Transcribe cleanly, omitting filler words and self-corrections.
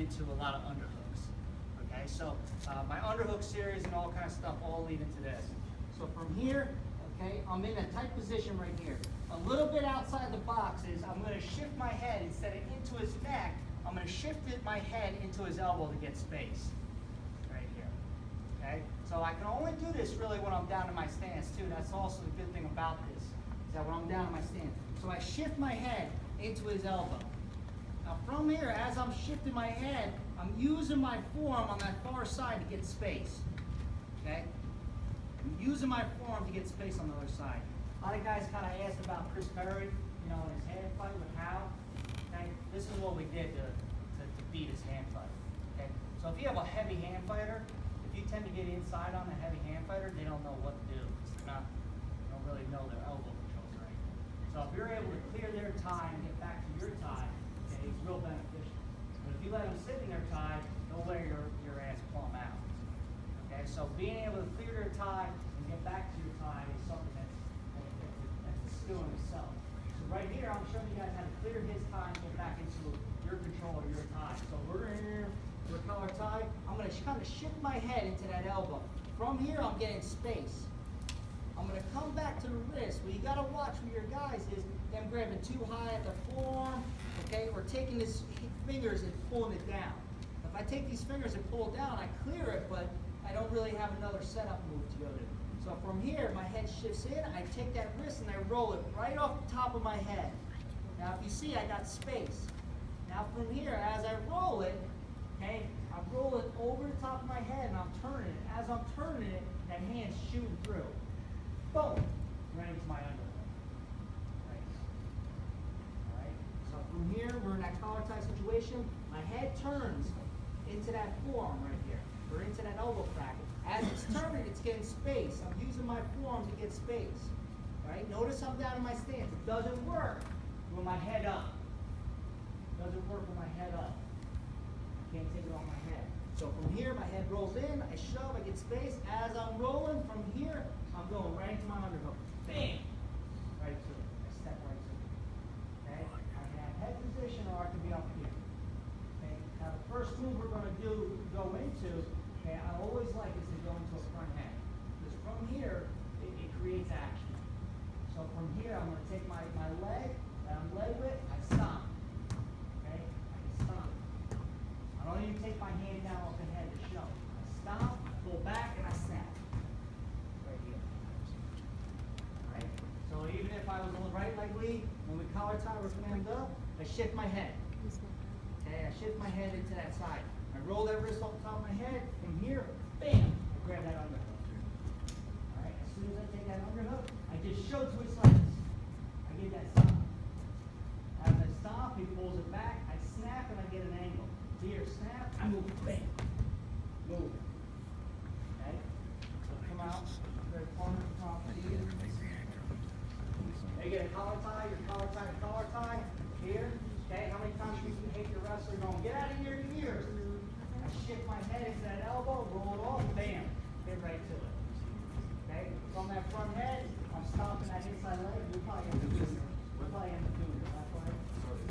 into a lot of underhooks. Okay, so my underhook series and all kind of stuff all lead into this. So from here, okay, I'm in a tight position right here. A little bit outside the box is I'm going to shift my head instead of into his neck. I'm going to shift my head into his elbow to get space. Right here. Okay, so I can only do this really when I'm down in my stance too. That's also the good thing about this, is that when I'm down in my stance. So I shift my head into his elbow. Now from here, as I'm shifting my head, I'm using my forearm on that far side to get space. Okay? I'm using my forearm to get space on the other side. A lot of guys kind of asked about Chris Perry, you know, in his hand fight with Howe. Okay? This is what we did to beat his hand fight. Okay? So if you have a heavy hand fighter, if you tend to get inside on a heavy hand fighter, they don't know what to do. They don't really know their elbow controls or anything. So if you're able to clear their tie and get back to your tie, okay, it's real beneficial. But if you let them sit in their tie, they'll wear your ass plumb out. Okay, so being able to clear their tie and get back to your tie is something that's a skill in itself. So right here, I'm showing you guys how to clear his tie and get back into your control of your tie. So we're in here, we're collar tie. I'm going to kind of shift my head into that elbow. From here, I'm getting space. I'm going to come back to the wrist. What you got to watch for your guys is them grabbing too high at the forearm, okay, or taking his fingers and pulling it down. If I take these fingers and pull it down, I clear it, but I don't really have another setup move to go to. So from here, my head shifts in, I take that wrist and I roll it right off the top of my head. Now if you see, I got space. Now from here, as I roll it, okay, I roll it over the top of my head and I'm turning it. As I'm turning it, that hand's shooting through. Boom! Right into my underhook. Right. All right. So from here, we're in that collar tie situation. My head turns into that forearm right here, or into that elbow crack. As it's turning, it's getting space. I'm using my forearm to get space. Right. Notice I'm down in my stance. It doesn't work with my head up. It doesn't work with my head up. I can't take it off my head. So from here, my head rolls in, I shove, I get space. As I'm rolling from here, I'm going right into my underhook. Bam! Right to it. I step right to it. Okay? I can have head position or I can be up here. Okay? Now the first move we're going to go into, okay, I always like is to go into a front head. Because from here, it creates action. So from here, I'm going to take my leg that I'm leg with, I stomp. Okay? I can stomp. I don't even take my hand down off the head to show. I stomp, I pull back, and I snap. Right here. Alright? So even if I was on the right leg lead, when we collar tie or command up, I shift my head. Okay, I shift my head into that side. I roll that wrist off the top of my head. From here, bam! I grab that underhook. Alright, as soon as I take that underhook, I just show to his legs. I get that stomp. As I stomp, he pulls it back, I snap, and I get an angle. Here, snap, I move, bam, move. Okay? So come out, very corner, come out, here. They get a collar tie, your collar tie, here. Okay, how many times do you hate your wrestler going, get out of your ears? I shift my head into that elbow, roll it off, bam, get right to it. Okay, from that front head, I'm stomping that inside leg, you'll probably end up doing it.